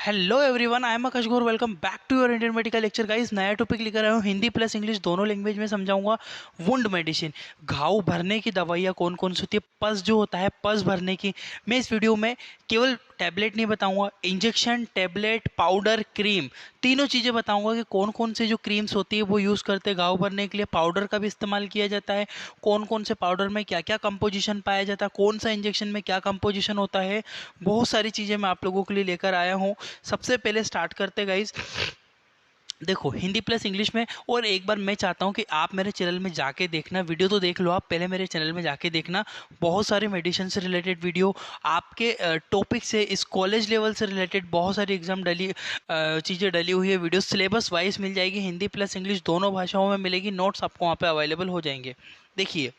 Hello everyone, I am Aakash Gaur. Welcome back to your Indian medical lecture guys. नया topic लेकर आया हूँ, Hindi plus English दोनों लैंग्वेज में समझाऊंगा। वुंड मेडिसिन, घाव भरने की दवाइयाँ कौन कौन सी होती है, पस जो होता है पस भरने की। मैं इस वीडियो में केवल टैबलेट नहीं बताऊंगा, इंजेक्शन, टैबलेट, पाउडर, क्रीम, तीनों चीज़ें बताऊंगा कि कौन कौन से जो क्रीम्स होती है वो यूज़ करते हैं घाव भरने के लिए। पाउडर का भी इस्तेमाल किया जाता है, कौन कौन से पाउडर में क्या क्या कंपोजिशन पाया जाता है, कौन सा इंजेक्शन में क्या कंपोजिशन होता है। बहुत सारी चीज़ें मैं आप लोगों के लिए लेकर आया हूँ। सबसे पहले स्टार्ट करते गाइज, देखो हिंदी प्लस इंग्लिश में। और एक बार मैं चाहता हूँ कि आप मेरे चैनल में जाके देखना, वीडियो तो देख लो आप, पहले मेरे चैनल में जाके देखना। बहुत सारे मेडिसिन से रिलेटेड वीडियो, आपके टॉपिक से, इस कॉलेज लेवल से रिलेटेड बहुत सारी एग्जाम डली चीज़ें डली हुई है। वीडियो सिलेबस वाइज मिल जाएगी, हिंदी प्लस इंग्लिश दोनों भाषाओं में मिलेगी। नोट्स आपको वहाँ पे अवेलेबल हो जाएंगे। देखिए,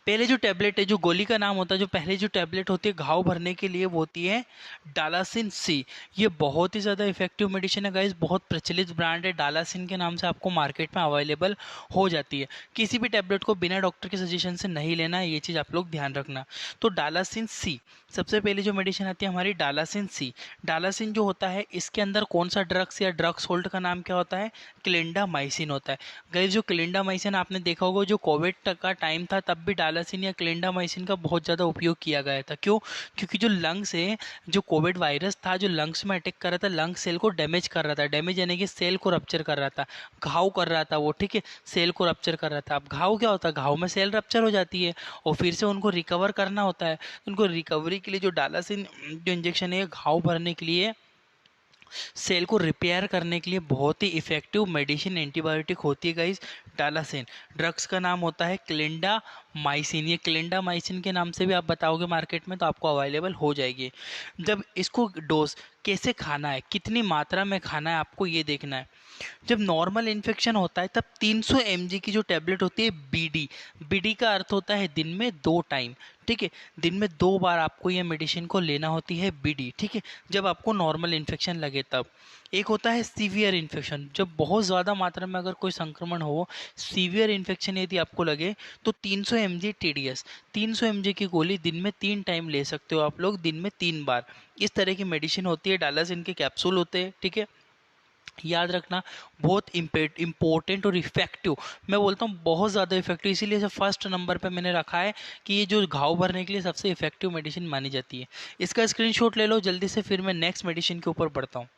पहले जो टैबलेट है, जो गोली का नाम होता है, जो पहले जो टैबलेट होती है घाव भरने के लिए, वो होती है डालासिन सी। ये बहुत ही ज़्यादा इफेक्टिव मेडिसिन है गाइस, बहुत प्रचलित ब्रांड है। डालासिन के नाम से आपको मार्केट में अवेलेबल हो जाती है। किसी भी टैबलेट को बिना डॉक्टर के सजेशन से नहीं लेना है, ये चीज़ आप लोग ध्यान रखना। तो डालासिन सी, सबसे पहले जो मेडिसिन आती है हमारी डालासिन सी। डालासिन जो होता है, इसके अंदर कौन सा ड्रग्स या ड्रग सोल्ट का नाम क्या होता है, क्लिंडामाइसिन होता है। गाइस, जो क्लिंडामाइसिन आपने देखा होगा, जो कोविड का टाइम था तब भी डालासिन या क्लिंडामाइसिन का बहुत ज़्यादा उपयोग किया गया था। क्यों? क्योंकि जो लंग्स है, जो कोविड वायरस था जो लंग्स में अटैक कर रहा था, लंग सेल को डैमेज कर रहा था। डैमेज यानी कि सेल को रप्चर कर रहा था, घाव कर रहा था वो, ठीक है, सेल को रप्चर कर रहा था। अब घाव क्या होता है, घाव में सेल रप्चर हो जाती है और फिर से उनको रिकवर करना होता है। उनको रिकवरी के लिए जो डालासिन जो इंजेक्शन है घाव भरने के लिए, सेल को रिपेयर करने के लिए बहुत ही इफेक्टिव मेडिसिन, एंटीबायोटिक होती है गाइस डालासिन। ड्रग्स का नाम होता है क्लिंडामाइसिन। ये क्लिंडामाइसिन के नाम से भी आप बताओगे मार्केट में तो आपको अवेलेबल हो जाएगी। जब इसको डोज कैसे खाना है, कितनी मात्रा में खाना है, आपको ये देखना है। जब नॉर्मल इन्फेक्शन होता है तब 300 mg की जो टैबलेट होती है, बीडी, बीडी का अर्थ होता है दिन में 2 टाइम, ठीक है, दिन में 2 बार आपको ये मेडिसिन को लेना होती है बीडी, ठीक है, जब आपको नॉर्मल इन्फेक्शन लगे तब। एक होता है सीवियर इन्फेक्शन, जब बहुत ज़्यादा मात्रा में अगर कोई संक्रमण हो, सीवियर इन्फेक्शन यदि आपको लगे, तो 300 mg TDS, 300 mg की गोली दिन में 3 टाइम ले सकते हो आप लोग, दिन में 3 बार। इस तरह की मेडिसिन होती है, डालासिन के कैप्सूल होते हैं, ठीक है, याद रखना। बहुत इम्पोर्टेंट और इफेक्टिव, मैं बोलता हूँ बहुत ज़्यादा इफेक्टिव, इसीलिए इसे फर्स्ट नंबर पे मैंने रखा है कि ये जो घाव भरने के लिए सबसे इफेक्टिव मेडिसिन मानी जाती है। इसका स्क्रीनशॉट ले लो जल्दी से, फिर मैं नेक्स्ट मेडिसिन के ऊपर बढ़ता हूँ।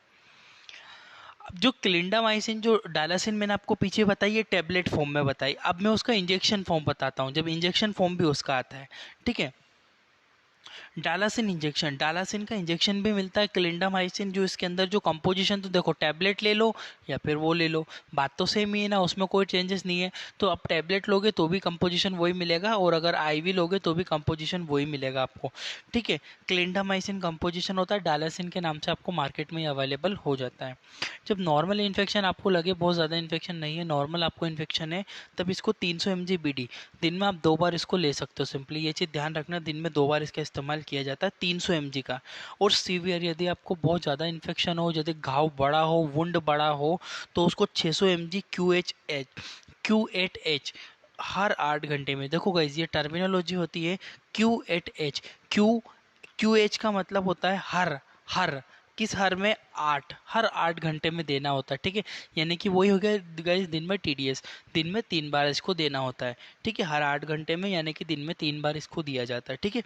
अब जो क्लिंडामाइसिन, जो डालासिन मैंने आपको पीछे बताई, ये टैबलेट फॉर्म में बताई, अब मैं उसका इंजेक्शन फॉर्म बताता हूँ, जब इंजेक्शन फॉर्म भी उसका आता है, ठीक है। डालासिन इंजेक्शन, डालासिन का इंजेक्शन भी मिलता है। क्लिंडामाइसिन जो इसके अंदर जो कंपोजिशन, तो देखो टैबलेट ले लो या फिर वो ले लो, बात तो सेम ही है ना, उसमें कोई चेंजेस नहीं है। तो अब टैबलेट लोगे तो भी कंपोजिशन वही मिलेगा, और अगर आईवी लोगे तो भी कंपोजिशन वही मिलेगा आपको, ठीक है। क्लिंडामाइसिन कंपोजिशन होता है, डालासिन के नाम से आपको मार्केट में अवेलेबल हो जाता है। जब नॉर्मल इन्फेक्शन आपको लगे, बहुत ज़्यादा इन्फेक्शन नहीं है, नॉर्मल आपको इन्फेक्शन है, तब इसको 300 mg बीडी, दिन में आप 2 बार इसको ले सकते हो। सिंपली ये चीज़ ध्यान रखना, दिन में 2 बार इसका इस्तेमाल किया जाता है 300 mg का। और सीवियर, यदि आपको बहुत ज़्यादा इन्फेक्शन हो, यदि घाव बड़ा हो, वुंड बड़ा हो, तो उसको 600 mg Q8H हर 8 घंटे में। देखो गाइज, ये टर्मिनोलॉजी होती है Q8H। क्यू का मतलब होता है हर, हर किस हर में, 8, हर 8 घंटे में देना होता है, ठीक है। यानी कि वही हो गया गाइस, दिन में TDS, दिन में 3 बार इसको देना होता है, ठीक है, हर 8 घंटे में, यानी कि दिन में 3 बार इसको दिया जाता है, ठीक है।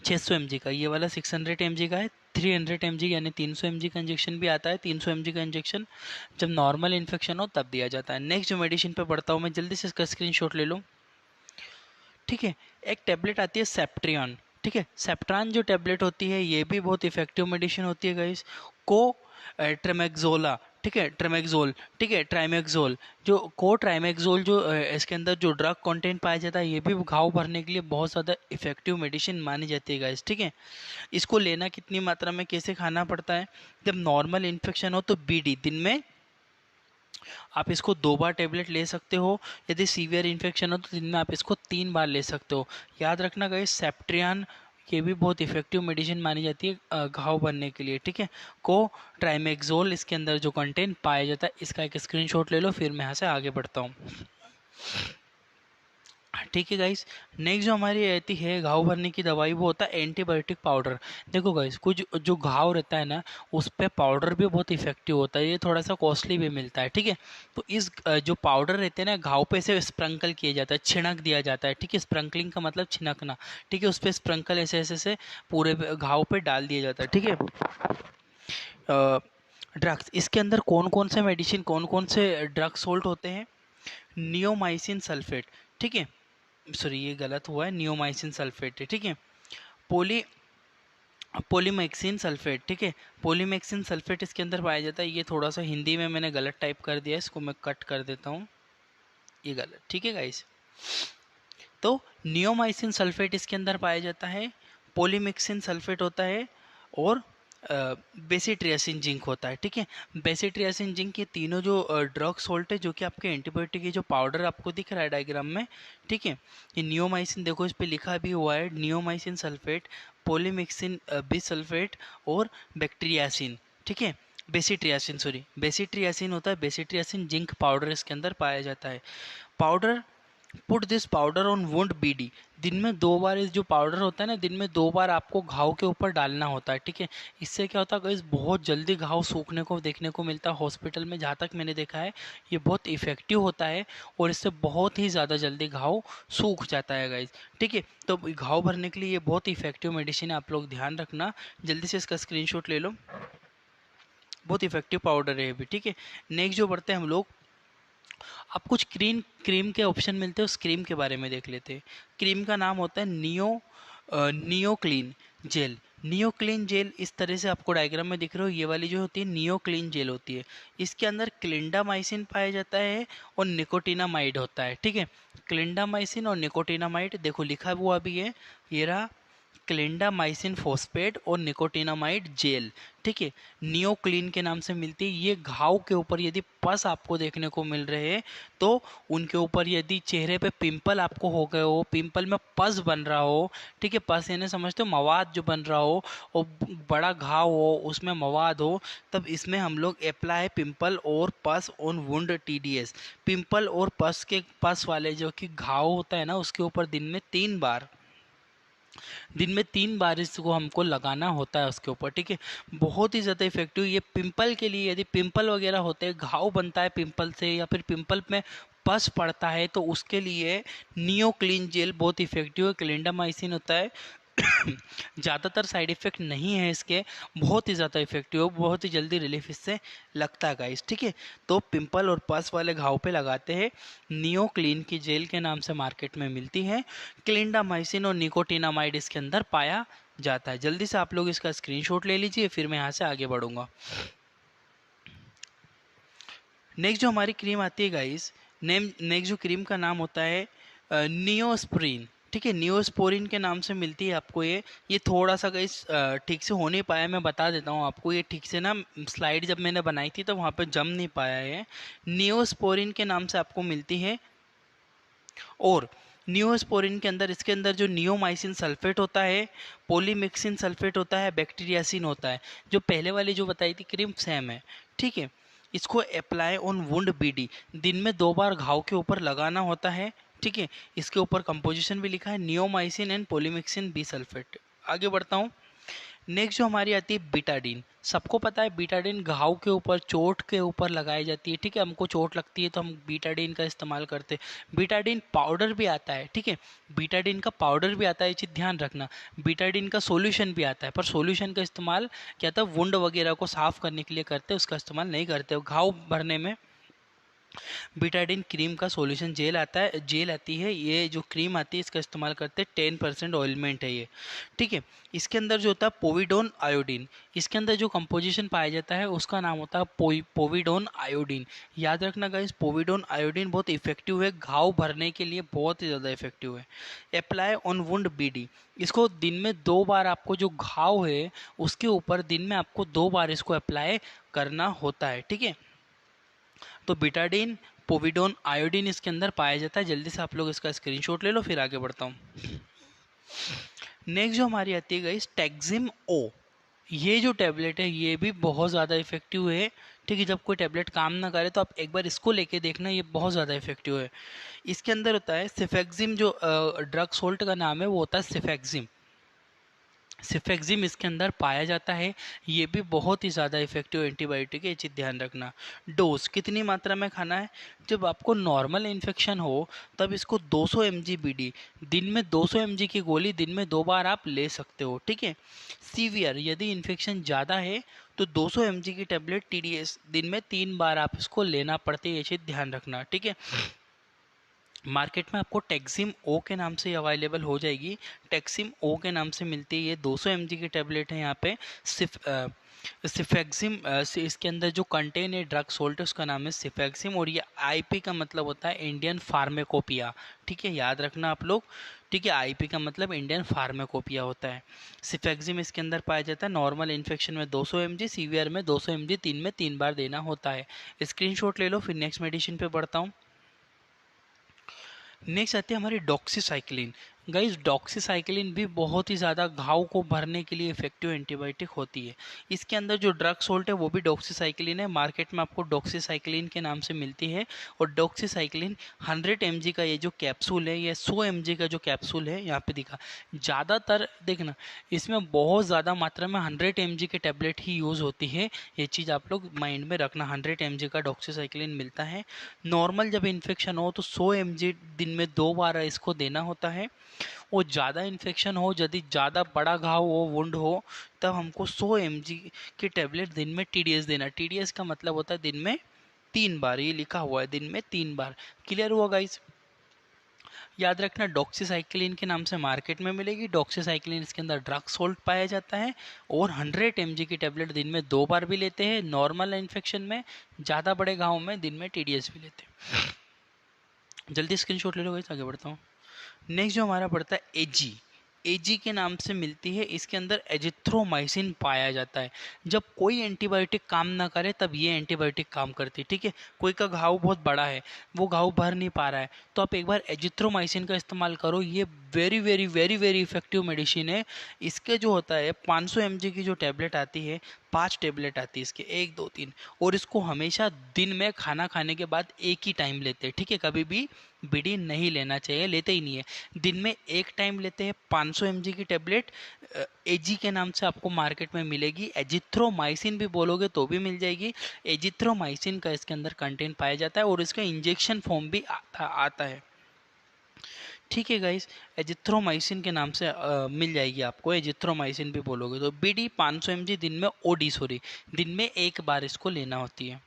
600 mg का, ये वाला 600 mg का है। 300 mg यानी 300 mg का इंजेक्शन भी आता है। 300 mg का इंजेक्शन जब नॉर्मल इन्फेक्शन हो तब दिया जाता है। नेक्स्ट जो मेडिसिन पे बढ़ता हूँ मैं, जल्दी से इसका स्क्रीनशॉट ले लो, ठीक है। एक टैबलेट आती है सेप्ट्रियन, ठीक है। सेप्ट्रान जो टैबलेट होती है, ये भी बहुत इफेक्टिव मेडिसिन होती है गाइस। को ट्रेमेक्सोला, ठीक है, ट्रेमेक्सोल, ठीक है, ट्राइमेक्सोल, जो को ट्राइमेक्सोल, जो इसके अंदर जो ड्रग कंटेंट पाया जाता है, ये भी घाव भरने के लिए बहुत ज़्यादा इफेक्टिव मेडिसिन मानी जाती है गाइस, ठीक है। इसको लेना कितनी मात्रा में, कैसे खाना पड़ता है, जब नॉर्मल इन्फेक्शन हो तो बीडी, दिन में आप इसको 2 बार टेबलेट ले सकते हो। यदि सीवियर इन्फेक्शन हो तो दिन में आप इसको 3 बार ले सकते हो। याद रखना गाइस, सेप्ट्रियन ये भी बहुत इफेक्टिव मेडिसिन मानी जाती है घाव बनने के लिए, ठीक है। को ट्राइमेक्सोल इसके अंदर जो कंटेंट पाया जाता है, इसका एक स्क्रीनशॉट ले लो, फिर मैं यहाँ से आगे बढ़ता हूँ। ठीक है गाइस। नेक्स्ट जो हमारी रहती है घाव भरने की दवाई, वो होता है एंटीबायोटिक पाउडर। देखो गाइस, कुछ जो घाव रहता है ना, उस पे पाउडर भी बहुत इफेक्टिव होता है, ये थोड़ा सा कॉस्टली भी मिलता है, ठीक है। तो इस जो पाउडर रहते हैं ना, घाव पे से स्प्रिंकल किया जाता है, छिड़क दिया जाता है, ठीक है। स्प्रिंकलिंग का मतलब छिड़कना, ठीक है। उस पे स्प्रिंकल ऐसे ऐसे से पूरे घाव पे डाल दिया जाता है, ठीक है। ड्रग्स, इसके अंदर कौन कौन से मेडिसिन, कौन कौन से ड्रग सोल्ट होते हैं? नियोमाइसिन सल्फेट, ठीक है। सॉरी, ये गलत हुआ है, नियोमाइसिन सल्फेट है, ठीक है। पोली पोलीमैक्सिन सल्फेट, ठीक है। पोलीमैक्सिन सल्फेट इसके अंदर पाया जाता है। ये थोड़ा सा हिंदी में मैंने गलत टाइप कर दिया है, इसको मैं कट कर देता हूँ, ये गलत, ठीक है गाइस। तो नियोमाइसिन सल्फेट इसके अंदर पाया जाता है, पोलीमिक्सिन सल्फेट होता है, और बेसिट्रियासिन जिंक होता है, ठीक है। बेसिट्रियासिन जिंक, ये तीनों जो ड्रग सोल्ट है, जो कि आपके एंटीबायोटिक, ये जो पाउडर आपको दिख रहा है डायग्राम में, ठीक है। ये नियोमाइसिन, देखो इस पे लिखा भी हुआ है नियोमाइसिन सल्फेट, पोलीमिक्सिन बिसल्फेट और बैक्टीरियासिन, ठीक है। बेसिट्रियासिन, सॉरी बेसिट्रियासिन होता है, बेसिट्रियासिन जिंक पाउडर इसके अंदर पाया जाता है। Powder, put this powder on wound BD, दिन में 2 बार, इस जो पाउडर होता है ना, दिन में 2 बार आपको घाव के ऊपर डालना होता है, ठीक है। इससे क्या होता है गाइस, बहुत जल्दी घाव सूखने को देखने को मिलता है हॉस्पिटल में, जहाँ तक मैंने देखा है ये बहुत इफेक्टिव होता है, और इससे बहुत ही ज़्यादा जल्दी घाव सूख जाता है गाइस, ठीक है। तो घाव भरने के लिए ये बहुत इफेक्टिव मेडिसिन है, आप लोग ध्यान रखना, जल्दी से इसका स्क्रीनशॉट ले लो, बहुत इफेक्टिव पाउडर है ये भी, ठीक है। नेक्स्ट जो बढ़ते हैं हम लोग, अब कुछ क्रीम क्रीम के ऑप्शन मिलते हैं, उस क्रीम के बारे में देख लेते हैं। क्रीम का नाम होता है neo clean gel. Neo clean gel इस तरह से आपको डायग्राम में दिख रहे हो, ये वाली जो होती है नियो क्लीन जेल होती है। इसके अंदर क्लिंडामाइसिन पाया जाता है और निकोटिनामाइड होता है, ठीक है। क्लिंडामाइसिन और निकोटिनामाइड, देखो लिखा हुआ भी है, ये रहा क्लिंडामाइसिन फॉस्फेट और निकोटिनामाइड जेल, ठीक है। नियोक्लीन के नाम से मिलती है। ये घाव के ऊपर यदि पस आपको देखने को मिल रहे हैं, तो उनके ऊपर यदि चेहरे पे पिंपल आपको हो गए हो, पिंपल में पस बन रहा हो, ठीक है, पस यानी समझते हो मवाद जो बन रहा हो, और बड़ा घाव हो, उसमें मवाद हो, तब इसमें हम लोग अप्लाई पिंपल और पस ऑन वुंड TDS। पिंपल और पस वाले जो कि घाव होता है ना, उसके ऊपर दिन में 3 बार इसको हमको लगाना होता है उसके ऊपर, ठीक है। बहुत ही ज़्यादा इफेक्टिव ये पिंपल के लिए, यदि पिंपल वगैरह होते हैं, घाव बनता है पिंपल से, या फिर पिंपल में पस पड़ता है, तो उसके लिए नियो क्लीन जेल बहुत इफेक्टिव है। क्लिंडामाइसिन होता है, ज़्यादातर साइड इफ़ेक्ट नहीं है इसके, बहुत ही ज़्यादा इफेक्टिव है, बहुत ही जल्दी रिलीफ इससे लगता है गाइस, ठीक है। तो पिंपल और पस वाले घाव पे लगाते हैं, नियो क्लीन की जेल के नाम से मार्केट में मिलती है। क्लिंडामाइसिन और निकोटिनामाइड इसके अंदर पाया जाता है। जल्दी से आप लोग इसका स्क्रीनशॉट ले लीजिए, फिर मैं यहाँ से आगे बढ़ूंगा। नेक्स्ट जो हमारी क्रीम आती है गाइस, नेक्स्ट जो क्रीम का नाम होता है नियोस्प्रिन, ठीक है। नियोस्पोरिन के नाम से मिलती है आपको ये थोड़ा सा गाइस ठीक से हो नहीं पाया, मैं बता देता हूँ आपको, ये ठीक से ना स्लाइड जब मैंने बनाई थी तो वहाँ पे जम नहीं पाया है। नियोस्पोरिन के नाम से आपको मिलती है, और नियोस्पोरिन के अंदर, इसके अंदर जो नियोमाइसिन सल्फेट होता है, पोलीमिक्सिन सल्फेट होता है, बैक्टीरियासिन होता है। जो पहले वाली जो बताई थी क्रीम सेम है, ठीक है। इसको अप्लाई ऑन वुंड बीडी, दिन में 2 बार घाव के ऊपर लगाना होता है, ठीक है। इसके ऊपर कंपोजिशन भी लिखा है neomycin and polymyxin B sulphate. आगे बढ़ता हूँ। नेक्स्ट जो हमारी आती है बीटाडीन। सबको पता है बीटाडीन घाव के ऊपर, चोट के ऊपर लगाई जाती है, ठीक है। हमको चोट लगती है तो हम बीटाडीन का इस्तेमाल करते हैं। बीटाडीन पाउडर भी आता है, ठीक है। बीटाडीन का पाउडर भी आता है, ये चीज़ ध्यान रखना। बीटाडीन का सॉल्यूशन भी आता है, पर सॉल्यूशन का इस्तेमाल क्या था, वुंड वगैरह को साफ करने के लिए करते हैं, उसका इस्तेमाल नहीं करते। घाव भरने में बीटाडीन क्रीम का सॉल्यूशन जेल आता है, जेल आती है, ये जो क्रीम आती है इसका इस्तेमाल करते हैं। 10% ऑयलमेंट है ये, ठीक है। इसके अंदर जो होता है पोविडोन आयोडीन, इसके अंदर जो कंपोजिशन पाया जाता है उसका नाम होता है पोविडोन आयोडीन। याद रखना गाइस, पोविडोन आयोडीन बहुत इफेक्टिव है, घाव भरने के लिए बहुत ही ज़्यादा इफेक्टिव है। अप्लाई ऑन वुंड बीडी, इसको दिन में 2 बार, आपको जो घाव है उसके ऊपर दिन में आपको 2 बार इसको अप्लाई करना होता है, ठीक है। तो बीटाडीन, पोविडोन, आयोडीन इसके अंदर पाया जाता है। जल्दी से आप लोग इसका स्क्रीनशॉट ले लो, फिर आगे बढ़ता हूँ। नेक्स्ट जो हमारी आती है गाइस, टैक्जिम ओ। ये जो टैबलेट है ये भी बहुत ज़्यादा इफेक्टिव है, ठीक है, जब कोई टैबलेट काम ना करे तो आप एक बार इसको लेके देखना, ये बहुत ज़्यादा इफेक्टिव है। इसके अंदर होता है सिफेक्जिम, जो ड्रग सोल्ट का नाम है वो होता है सिफेक्जिम। सिफेक्जिम इसके अंदर पाया जाता है, ये भी बहुत ही ज़्यादा इफेक्टिव एंटीबायोटिक है, ये चीज़ ध्यान रखना। डोज कितनी मात्रा में खाना है? जब आपको नॉर्मल इन्फेक्शन हो तब इसको 200 mg बीडी, दिन में 200 mg की गोली दिन में 2 बार आप ले सकते हो, ठीक है। सीवियर, यदि इन्फेक्शन ज़्यादा है तो 200 mg की टेबलेट TDS दिन में 3 बार आप इसको लेना पड़ती है, ये चीज़ ध्यान रखना, ठीक है। मार्केट में आपको टेक्सिम ओ के नाम से अवेलेबल हो जाएगी। टेक्सिम ओ के नाम से मिलती है, ये 200 mg की टेबलेट है। यहाँ पे सिफेक्सिम इसके अंदर जो कंटेन है ड्रग सोल्ट उसका नाम है सिफेक्सिम, और ये आईपी का मतलब होता है इंडियन फार्मेकोपिया, ठीक है, याद रखना आप लोग, ठीक है। आईपी का मतलब इंडियन फार्मेकोपिया होता है। सिफेक्सिम इसके अंदर पाया जाता है। नॉर्मल इन्फेक्शन में 200 mg, सीवियर में 200 mg, दिन में 3 बार देना होता है। स्क्रीनशॉट ले लो, फिर नेक्स्ट मेडिसिन पे बढ़ता हूँ। नेक्स्ट आती है हमारी डॉक्सीसाइक्लिन। गाइस, डॉक्सीसाइक्लिन भी बहुत ही ज़्यादा घाव को भरने के लिए इफेक्टिव एंटीबायोटिक होती है। इसके अंदर जो ड्रग सोल्ट है वो भी डॉक्सीसाइक्लिन है। मार्केट में आपको डॉक्सीसाइक्लिन के नाम से मिलती है। और डॉक्सीसाइक्लिन 100 mg का ये जो कैप्सूल है, ये 100 mg का जो कैप्सूल है यहाँ पे दिखा, ज़्यादातर देखना इसमें बहुत ज़्यादा मात्रा में 100 mg के टैबलेट ही यूज़ होती है। ये चीज़ आप लोग माइंड में रखना, 100 mg का डॉक्सीसाइक्लिन मिलता है। नॉर्मल जब इन्फेक्शन हो तो 100 mg दिन में 2 बार इसको देना होता है। और ज़्यादा इन्फेक्शन हो, यदि ज़्यादा बड़ा घाव हो, वुंड हो, तब हमको 100 mg की टेबलेट दिन में TDS देना। TDS का मतलब होता है दिन में 3 बार, ये लिखा हुआ है दिन में 3 बार। क्लियर हुआ गाइस? याद रखना, डॉक्सीसाइक्लिन के नाम से मार्केट में मिलेगी। डॉक्सीसाइक्लिन इसके अंदर ड्रग सोल्ट पाया जाता है, और 100 mg की टेबलेट दिन में 2 बार भी लेते हैं नॉर्मल इन्फेक्शन में। ज़्यादा बड़े घाव में दिन में TDS भी लेते हैं। जल्दी स्क्रीनशॉट ले लो गाइस, आगे बढ़ता हूँ। नेक्स्ट जो हमारा पड़ता है एजी। एजी के नाम से मिलती है, इसके अंदर एजिथ्रोमाइसिन पाया जाता है। जब कोई एंटीबायोटिक काम ना करे तब ये एंटीबायोटिक काम करती है, ठीक है। कोई का घाव बहुत बड़ा है, वो घाव भर नहीं पा रहा है, तो आप एक बार एजिथ्रोमाइसिन का इस्तेमाल करो। ये very very very very effective medicine है। इसके जो होता है 500 mg की जो टैबलेट आती है, 5 टैबलेट आती है इसके, 1 2 3, और इसको हमेशा दिन में खाना खाने के बाद एक ही टाइम लेते हैं, ठीक है। कभी भी बीडी नहीं लेना चाहिए, लेते ही नहीं है। दिन में एक टाइम लेते हैं। 500 mg की टेबलेट एजी के नाम से आपको मार्केट में मिलेगी। एजिथ्रोमाइसिन भी बोलोगे तो भी मिल जाएगी। एजिथ्रोमाइसिन का इसके अंदर कंटेंट पाया जाता है, और इसका इंजेक्शन फॉर्म भी आता है, ठीक है गाइस। एजिथ्रोमाइसिन के नाम से मिल जाएगी आपको, एजिथ्रोमाइसिन भी बोलोगे तो। बीडी 500 mg दिन में, ओडी सॉरी, दिन में 1 बार इसको लेना होती है।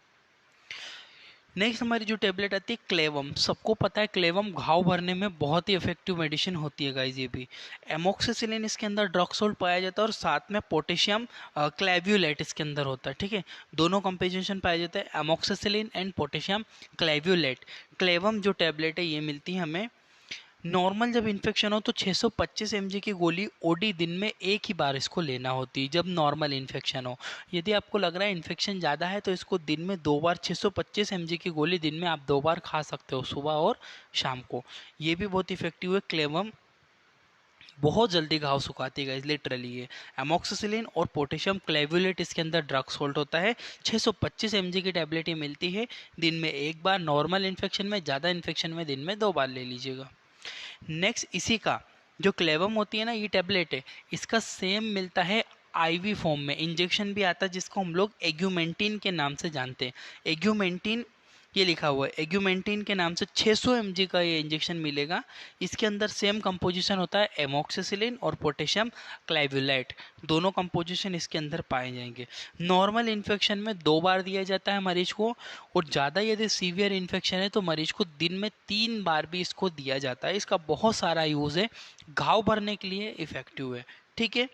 नेक्स्ट हमारी जो टेबलेट आती है क्लेवम। सबको पता है क्लेवम घाव भरने में बहुत ही इफेक्टिव मेडिसिन होती है गाइज। ये भी एमोक्सिसिलिन इसके अंदर ड्रग सोल्ट पाया जाता है, और साथ में पोटेशियम क्लेव्युलेट इसके अंदर होता है, ठीक है। दोनों कंपोजिशन पाया जाता है, एमोक्सिसिलिन एंड पोटेशियम क्लेव्युलेट। क्लेवम जो टेबलेट है ये मिलती है हमें। नॉर्मल जब इन्फेक्शन हो तो 625 mg की गोली ओडी दिन में एक ही बार इसको लेना होती है, जब नॉर्मल इन्फेक्शन हो। यदि आपको लग रहा है इन्फेक्शन ज़्यादा है तो इसको दिन में 2 बार 625 mg की गोली दिन में आप 2 बार खा सकते हो, सुबह और शाम को। ये भी बहुत इफेक्टिव है क्लेवम, बहुत जल्दी घाव सुखाती है लिटरली। ये एमोक्सिसिलिन और पोटेशियम क्लेवुलेट इसके अंदर ड्रग सोल्ट होता है। 625 mg की टैबलेट ये मिलती है, दिन में 1 बार। नॉर्मल इन्फेक्शन में, ज़्यादा इन्फेक्शन में दिन में 2 बार ले लीजिएगा। नेक्स्ट इसी का जो क्लेवम होती है ना, ये टैबलेट है, इसका सेम मिलता है आईवी फॉर्म में। इंजेक्शन भी आता है जिसको हम लोग एग्यूमेंटिन के नाम से जानते हैं। एग्यूमेंटिन, ये लिखा हुआ है एग्यूमेंटिन के नाम से 600 mg का ये इंजेक्शन मिलेगा। इसके अंदर सेम कंपोजिशन होता है, एमोक्सिसिलिन और पोटेशियम क्लाइवुलेट, दोनों कंपोजिशन इसके अंदर पाए जाएंगे। नॉर्मल इन्फेक्शन में 2 बार दिया जाता है मरीज को, और ज़्यादा यदि सीवियर इन्फेक्शन है तो मरीज को दिन में 3 बार भी इसको दिया जाता है। इसका बहुत सारा यूज़ है, घाव भरने के लिए इफेक्टिव है, ठीक है।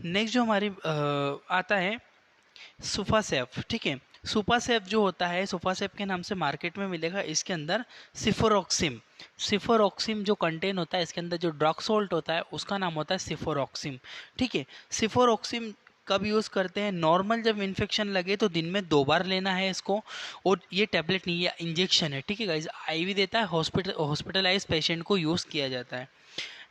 नेक्स्ट जो हमारी आता है सुफासेफ, ठीक है। सुफासेफ जो होता है, सुफासेफ के नाम से मार्केट में मिलेगा। इसके अंदर सिफोरॉक्सिम, सिफोरॉक्सिम जो कंटेन होता है इसके अंदर, जो ड्रग सोल्ट होता है उसका नाम होता है सिफोरॉक्सिम, ठीक है। सिफोरॉक्सिम कब यूज़ करते हैं? नॉर्मल जब इन्फेक्शन लगे तो दिन में 2 बार लेना है इसको। और ये टैबलेट नहीं है, इंजेक्शन है, ठीक है गाइज। आईवी देता है, हॉस्पिटलाइज पेशेंट को यूज़ किया जाता है।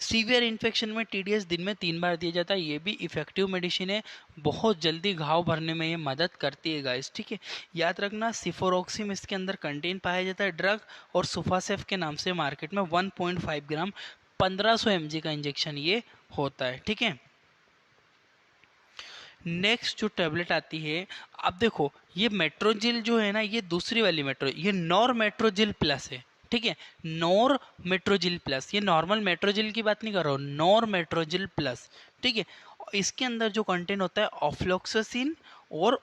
सीवियर इन्फेक्शन में टीडीएस दिन में 3 बार दिया जाता है। ये भी इफेक्टिव मेडिसिन है, बहुत जल्दी घाव भरने में ये मदद करती है गाइस, ठीक है। याद रखना, सिफोरोक्सिम इसके अंदर कंटेन पाया जाता है ड्रग, और सुफासेफ के नाम से मार्केट में 1.5 ग्राम 1500 mg का इंजेक्शन ये होता है, ठीक है। नेक्स्ट जो टैबलेट आती है, अब देखो ये मेट्रोजिल जो है ना, ये दूसरी वाली मेट्रो, ये नॉर मेट्रोजिल प्लस है, ठीक है। नॉर मेट्रोजिल प्लस, ये नॉर्मल मेट्रोजिल की बात नहीं कर रहा हूँ, नॉर मेट्रोजिल प्लस, ठीक है। इसके अंदर जो कंटेंट होता है ऑफ्लोक्सासिन और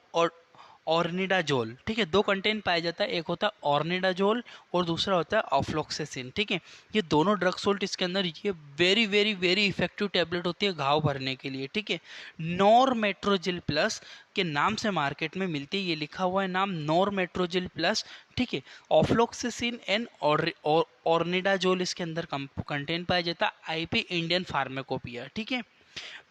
ऑर्निडाजोल, ठीक है। 2 कंटेंट पाया जाता है, एक होता है ऑर्निडाजोल और दूसरा होता है ऑफ्लोक्सासिन, ठीक है। ये दोनों ड्रग सोल्ट इसके अंदर, ये very very very effective tablet होती है घाव भरने के लिए, ठीक है। नॉरमेट्रोजिल प्लस के नाम से मार्केट में मिलती है, ये लिखा हुआ है नाम नॉरमेट्रोजिल प्लस, ठीक है। ऑफ्लोक्सासिन एंड ऑर्निडाजोल इसके अंदर कंटेंट पाया जाता है, आईपी इंडियन फार्माकोपिया, ठीक है।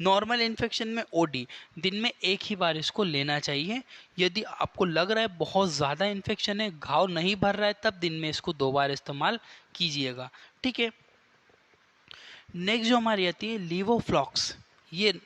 नॉर्मल इन्फेक्शन में ओडी दिन में एक ही बार इसको लेना चाहिए। यदि आपको लग रहा है बहुत ज़्यादा इन्फेक्शन है, घाव नहीं भर रहा है, तब दिन में इसको 2 बार इस्तेमाल कीजिएगा, ठीक है। नेक्स्ट जो हमारी आती है लीवोफ्लॉक्स, ये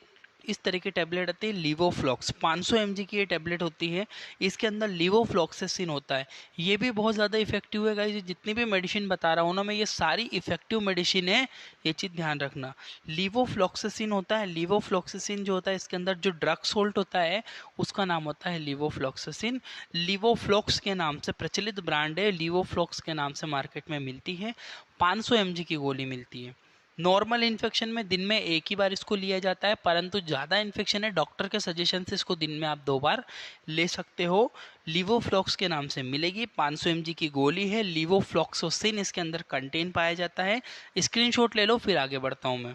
इस तरह की टैबलेट आती है लीवोफ्लॉक्स, 500 mg की ये टैबलेट होती है। इसके अंदर लीवोफ्लॉक्सेसिन होता है, ये भी बहुत ज़्यादा इफेक्टिव है गाइस। जितनी भी मेडिसिन बता रहा हूँ ना मैं, ये सारी इफेक्टिव मेडिसिन है, ये चीज़ ध्यान रखना। लीवोफ्लॉक्सेसिन होता है, लीवोफ्लॉक्सेसिन जो होता है इसके अंदर जो ड्रग सोल्ट होता है उसका नाम होता है लीवोफ्लॉक्सेसिन। लीवोफ्लॉक्स के नाम से प्रचलित ब्रांड है, लीवोफ्लॉक्स के नाम से मार्केट में मिलती है। 500 mg की गोली मिलती है। नॉर्मल इन्फेक्शन में दिन में एक ही बार इसको लिया जाता है, परंतु ज़्यादा इन्फेक्शन है, डॉक्टर के सजेशन से इसको दिन में आप 2 बार ले सकते हो। लीवोफ्लॉक्स के नाम से मिलेगी, 500 mg की गोली है, लीवोफ्लॉक्सोसिन इसके अंदर कंटेन पाया जाता है। स्क्रीनशॉट ले लो, फिर आगे बढ़ता हूँ मैं।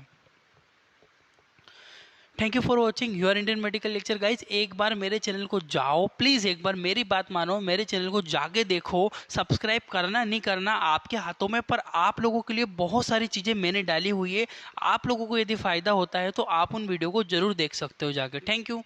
Thank you for watching your Indian medical lecture guys. एक बार मेरे चैनल को जाओ, प्लीज़ एक बार मेरी बात मानो, मेरे चैनल को जाके देखो। सब्सक्राइब करना नहीं करना आपके हाथों में, पर आप लोगों के लिए बहुत सारी चीज़ें मैंने डाली हुई है। आप लोगों को यदि फ़ायदा होता है तो आप उन वीडियो को ज़रूर देख सकते हो जाके। Thank you.